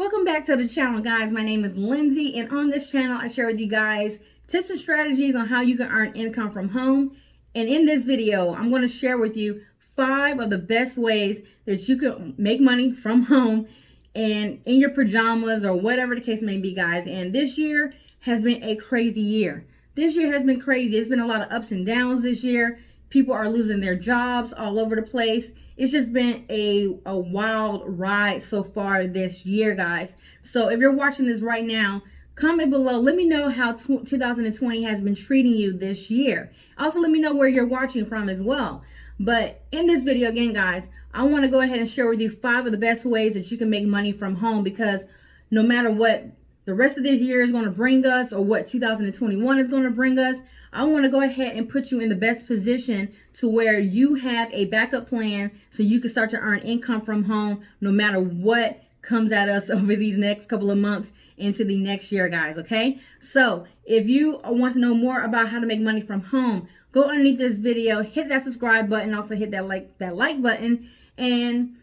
Welcome back to the channel, guys. My name is Lindsay, and on this channel I share with you guys tips and strategies on how you can earn income from home. And in this video I'm going to share with you 5 of the best ways that you can make money from home and in your pajamas or whatever the case may be, guys. And this year has been a crazy year. This year has been crazy. It's been a lot of ups and downs this year. People are losing their jobs all over the place. It's just been a wild ride so far this year, guys. So if you're watching this right now, comment below. Let me know how 2020 has been treating you this year. Also, let me know where you're watching from as well. But in this video, again, guys, I want to go ahead and share with you 5 of the best ways that you can make money from home, because no matter what the rest of this year is going to bring us or what 2021 is going to bring us, I want to go ahead and put you in the best position to where you have a backup plan so you can start to earn income from home no matter what comes at us over these next couple of months into the next year, guys. Okay, so if you want to know more about how to make money from home, go underneath this video, hit that subscribe button, also hit that like button, and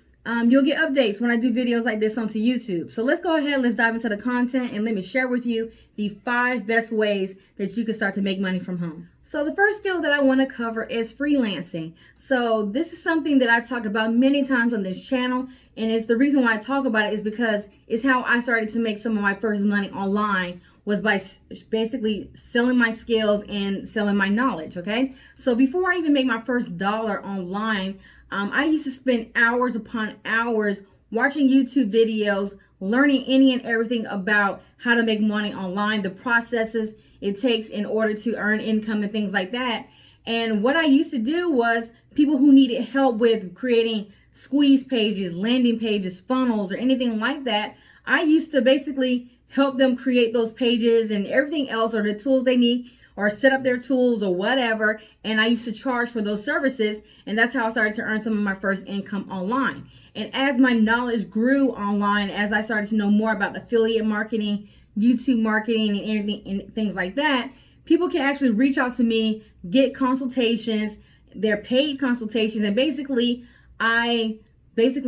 you'll get updates when I do videos like this onto YouTube. So let's go ahead, let's dive into the content, and let me share with you the 5 best ways that you can start to make money from home. So the first skill that I want to cover is freelancing. So this is something that I've talked about many times on this channel, and it's the reason why I talk about it is because it's how I started to make some of my first money online, was by basically selling my skills and selling my knowledge. Okay, so before I even make my first dollar online, I used to spend hours upon hours watching YouTube videos, learning any and everything about how to make money online, the processes it takes in order to earn income and things like that. And what I used to do was people who needed help with creating squeeze pages, landing pages, funnels, or anything like that, I used to basically help them create those pages and everything else, or the tools they need, or set up their tools or whatever. And I used to charge for those services, and that's how I started to earn some of my first income online. And as my knowledge grew online, as I started to know more about affiliate marketing, YouTube marketing, and everything and things like that, people can actually reach out to me, get consultations, they're paid consultations, and basically I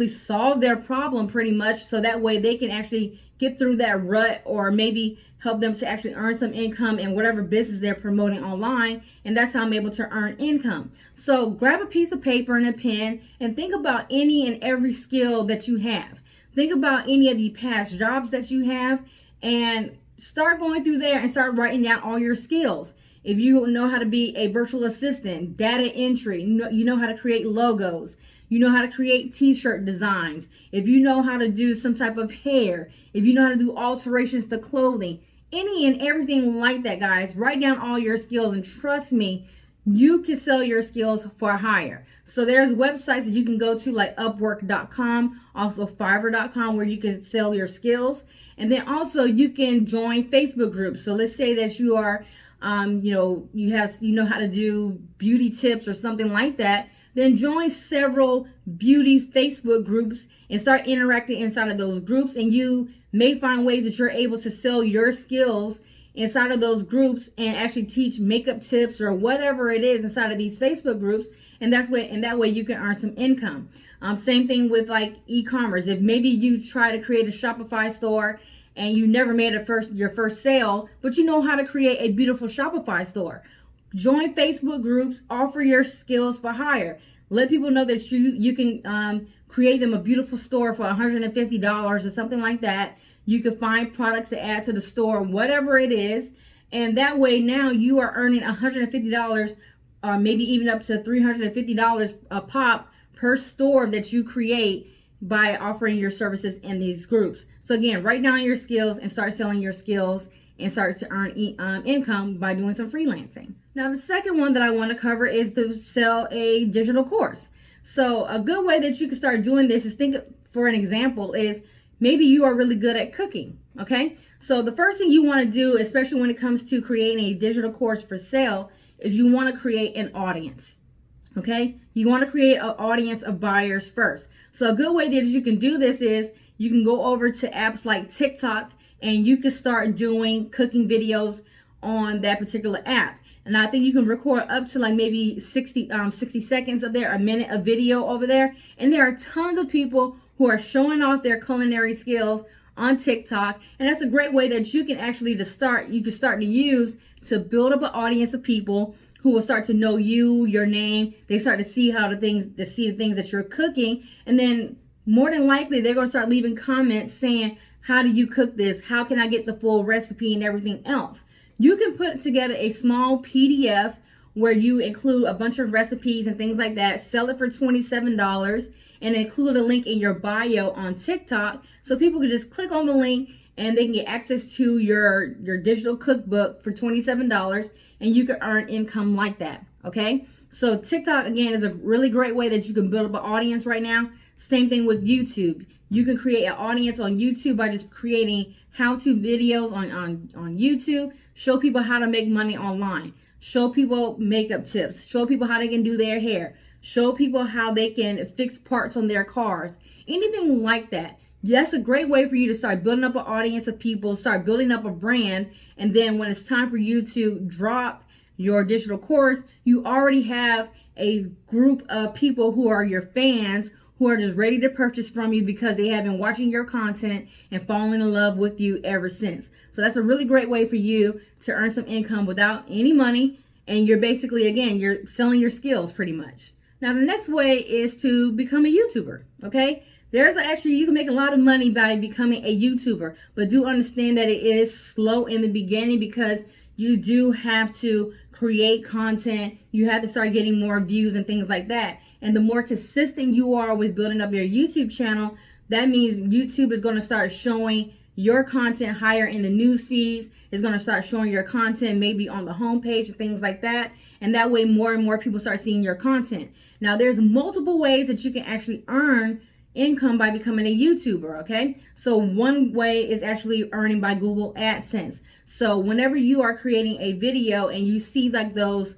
solve their problem pretty much, so that way they can actually get through that rut, or maybe help them to actually earn some income in whatever business they're promoting online. And that's how I'm able to earn income. So grab a piece of paper and a pen and think about any and every skill that you have. Think about any of the past jobs that you have and start going through there and start writing down all your skills. If you know how to be a virtual assistant, data entry, you know how to create logos, you know how to create t-shirt designs, if you know how to do some type of hair, if you know how to do alterations to clothing, any and everything like that, guys, write down all your skills, and trust me, you can sell your skills for hire. So there's websites that you can go to, like upwork.com, also fiverr.com, where you can sell your skills. And then also you can join Facebook groups. So let's say that you are you know how to do beauty tips or something like that, then join several beauty Facebook groups and start interacting inside of those groups. And you may find ways that you're able to sell your skills inside of those groups and actually teach makeup tips or whatever it is inside of these Facebook groups. And that way you can earn some income. Same thing with like e-commerce. If maybe you try to create a Shopify store and you never made your first sale, but you know how to create a beautiful Shopify store, join Facebook groups, offer your skills for hire. Let people know that you can create them a beautiful store for $150 or something like that. You can find products to add to the store, whatever it is. And that way now you are earning $150 or maybe even up to $350 a pop per store that you create by offering your services in these groups. So again, write down your skills and start selling your skills and start to earn income by doing some freelancing. Now, the second one that I want to cover is to sell a digital course. So a good way that you can start doing this is, for an example, is maybe you are really good at cooking. Okay, so the first thing you want to do, especially when it comes to creating a digital course for sale, is you want to create an audience. Okay, you want to create an audience of buyers first. So a good way that you can do this is you can go over to apps like TikTok and you can start doing cooking videos on that particular app. And I think you can record up to like maybe 60 seconds of there, a minute of video over there. And there are tons of people who are showing off their culinary skills, on TikTok. And that's a great way that you can actually start to use to build up an audience of people who will start to know you, your name. They start to see the things that you're cooking. And then more than likely, they're going to start leaving comments saying, how do you cook this? How can I get the full recipe and everything else? You can put together a small PDF where you include a bunch of recipes and things like that, sell it for $27, and include a link in your bio on TikTok so people can just click on the link and they can get access to your digital cookbook for $27, and you can earn income like that, okay? So TikTok, again, is a really great way that you can build up an audience right now. Same thing with YouTube. You can create an audience on YouTube by just creating how-to videos on YouTube, show people how to make money online, show people makeup tips, show people how they can do their hair, show people how they can fix parts on their cars, anything like that. That's a great way for you to start building up an audience of people, start building up a brand, and then when it's time for you to drop your digital course, you already have a group of people who are your fans who are just ready to purchase from you because they have been watching your content and falling in love with you ever since. So that's a really great way for you to earn some income without any money. And you're basically, again, you're selling your skills pretty much. Now, the next way is to become a YouTuber, okay? You can make a lot of money by becoming a YouTuber, but do understand that it is slow in the beginning because you do have to create content. You have to start getting more views and things like that. And the more consistent you are with building up your YouTube channel, that means YouTube is going to start showing your content higher in the news feeds. It's going to start showing your content maybe on the homepage and things like that. And that way more and more people start seeing your content. Now, there's multiple ways that you can actually earn income by becoming a YouTuber, okay? So one way is actually earning by Google AdSense. So whenever you are creating a video and you see like those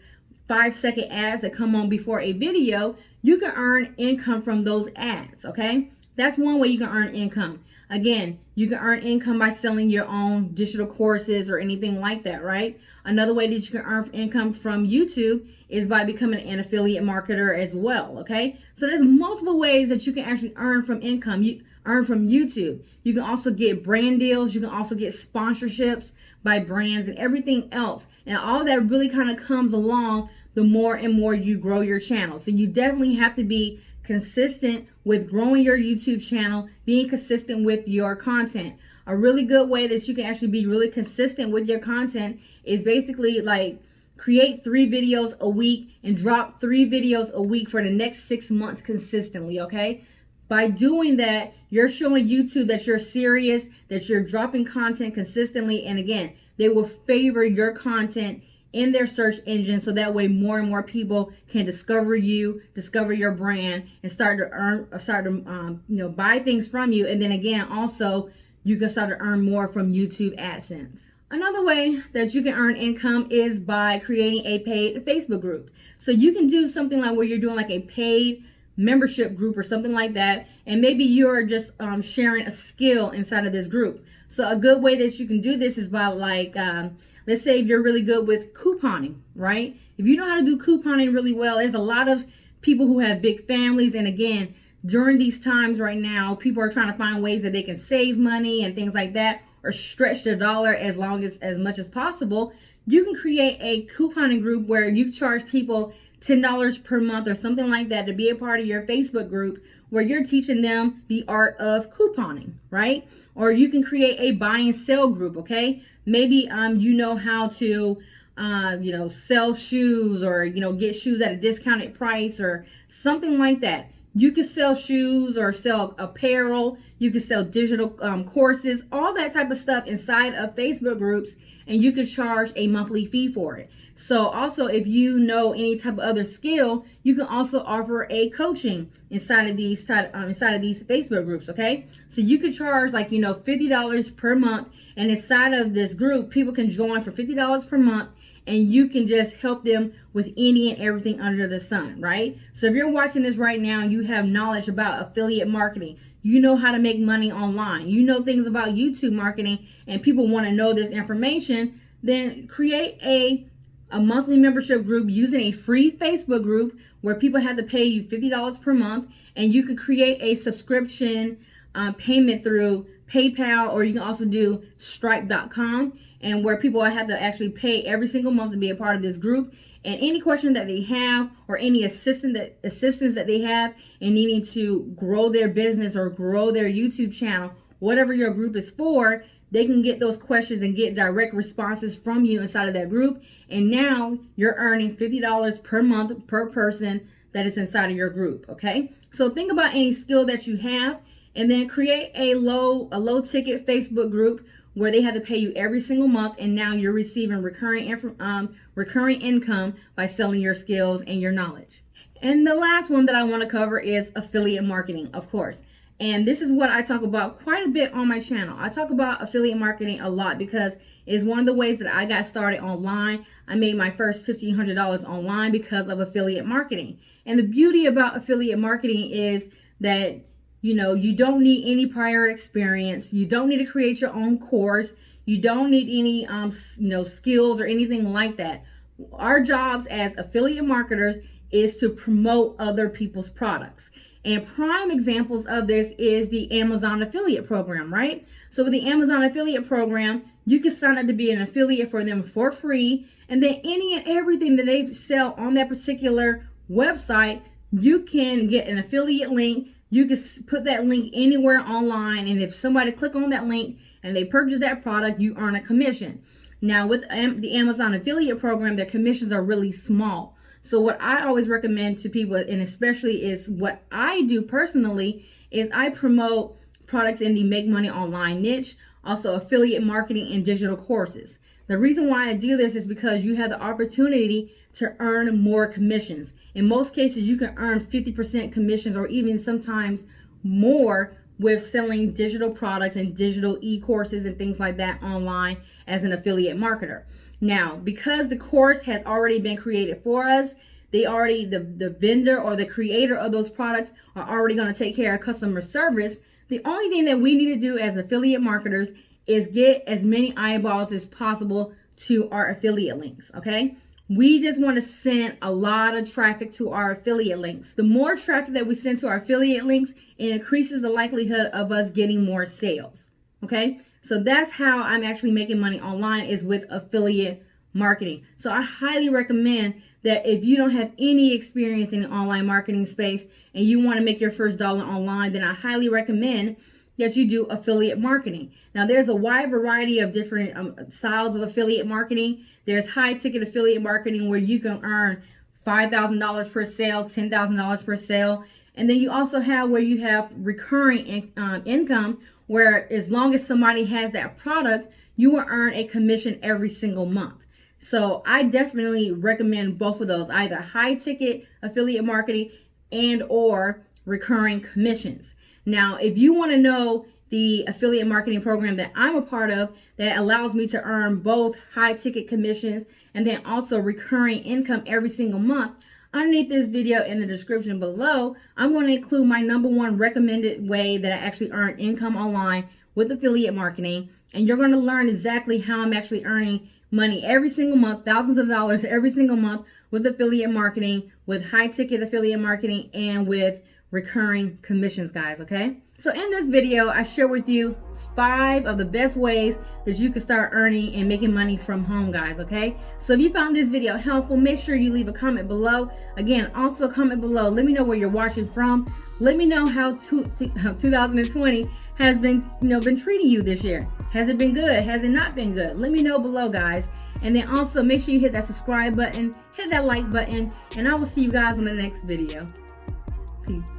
5-second ads that come on before a video, you can earn income from those ads, okay? That's one way you can earn income. Again, you can earn income by selling your own digital courses or anything like that, right? Another way that you can earn income from YouTube is by becoming an affiliate marketer as well, okay? So there's multiple ways that you can actually earn from income. You earn from YouTube. You can also get brand deals. You can also get sponsorships by brands and everything else. And all that really kind of comes along the more and more you grow your channel. So you definitely have to be consistent with growing your YouTube channel, being consistent with your content. A really good way that you can actually be really consistent with your content is basically like create 3 videos a week and drop 3 videos a week for the next 6 months consistently, okay? By doing that, you're showing YouTube that you're serious, that you're dropping content consistently, and again, they will favor your content in their search engine, so that way more and more people can discover you, discover your brand, and start to buy things from you. And then again, also you can start to earn more from YouTube AdSense. Another way that you can earn income is by creating a paid Facebook group. So you can do something like where you're doing like a paid membership group or something like that, and maybe you're just sharing a skill inside of this group. So a good way that you can do this is by like let's say if you're really good with couponing, right? If you know how to do couponing really well, there's a lot of people who have big families. And again, during these times right now, people are trying to find ways that they can save money and things like that, or stretch their dollar as much as possible. You can create a couponing group where you charge people $10 per month or something like that to be a part of your Facebook group where you're teaching them the art of couponing, right? Or you can create a buy and sell group, okay? Maybe you know how to sell shoes or get shoes at a discounted price or something like that. You can sell shoes or sell apparel. You can sell digital courses, all that type of stuff inside of Facebook groups, and you can charge a monthly fee for it. So also, if you know any type of other skill, you can also offer a coaching inside of these Facebook groups, okay? So you could charge like, $50 per month, and inside of this group, people can join for $50 per month, and you can just help them with any and everything under the sun, right? So if you're watching this right now and you have knowledge about affiliate marketing, you know how to make money online, you know things about YouTube marketing, and people want to know this information, then create a monthly membership group using a free Facebook group where people have to pay you $50 per month, and you can create a subscription payment through PayPal, or you can also do Stripe.com, and where people have to actually pay every single month to be a part of this group. And any question that they have, or any assistance that they have in needing to grow their business or grow their YouTube channel, whatever your group is for, they can get those questions and get direct responses from you inside of that group. And now you're earning $50 per month per person that is inside of your group. Okay, so think about any skill that you have, and then create a low ticket Facebook group where they have to pay you every single month, and now you're receiving recurring income by selling your skills and your knowledge. And the last one that I want to cover is affiliate marketing, of course. And this is what I talk about quite a bit on my channel. I talk about affiliate marketing a lot because it's one of the ways that I got started online. I made my first $1,500 online because of affiliate marketing. And the beauty about affiliate marketing is that, you know, you don't need any prior experience. You don't need to create your own course. You don't need any skills or anything like that. Our jobs as affiliate marketers is to promote other people's products. And prime examples of this is the Amazon affiliate program, right? So with the Amazon affiliate program, you can sign up to be an affiliate for them for free. And then any and everything that they sell on that particular website, you can get an affiliate link. You can put that link anywhere online. And if somebody click on that link and they purchase that product, you earn a commission. Now with the Amazon affiliate program, their commissions are really small. So what I always recommend to people, and especially is what I do personally, is I promote products in the make money online niche, also affiliate marketing and digital courses. The reason why I do this is because you have the opportunity to earn more commissions. In most cases, you can earn 50% commissions or even sometimes more with selling digital products and digital e-courses and things like that online as an affiliate marketer. Now, because the course has already been created for us, the vendor or the creator of those products are already going to take care of customer service. The only thing that we need to do as affiliate marketers is get as many eyeballs as possible to our affiliate links, okay? We just want to send a lot of traffic to our affiliate links. The more traffic that we send to our affiliate links, it increases the likelihood of us getting more sales, okay? So that's how I'm actually making money online, is with affiliate marketing. So I highly recommend that if you don't have any experience in the online marketing space and you want to make your first dollar online, then I highly recommend that you do affiliate marketing. Now, there's a wide variety of different styles of affiliate marketing. There's high ticket affiliate marketing where you can earn $5,000 per sale, $10,000 per sale. And then you also have where you have recurring income, where as long as somebody has that product, you will earn a commission every single month. So I definitely recommend both of those, either high ticket affiliate marketing and or recurring commissions. Now, if you want to know the affiliate marketing program that I'm a part of that allows me to earn both high ticket commissions and then also recurring income every single month, underneath this video in the description below, I'm going to include my #1 recommended way that I actually earn income online with affiliate marketing. And you're going to learn exactly how I'm actually earning money every single month, thousands of dollars every single month with affiliate marketing, with high ticket affiliate marketing, and with recurring commissions, guys, okay? So in this video, I share with you 5 of the best ways that you can start earning and making money from home, guys, okay? So if you found this video helpful, make sure you leave a comment below. Again, also comment below. Let me know where you're watching from. Let me know how 2020 has been treating you this year. Has it been good? Has it not been good? Let me know below, guys. And then also make sure you hit that subscribe button, hit that like button, and I will see you guys on the next video. Peace.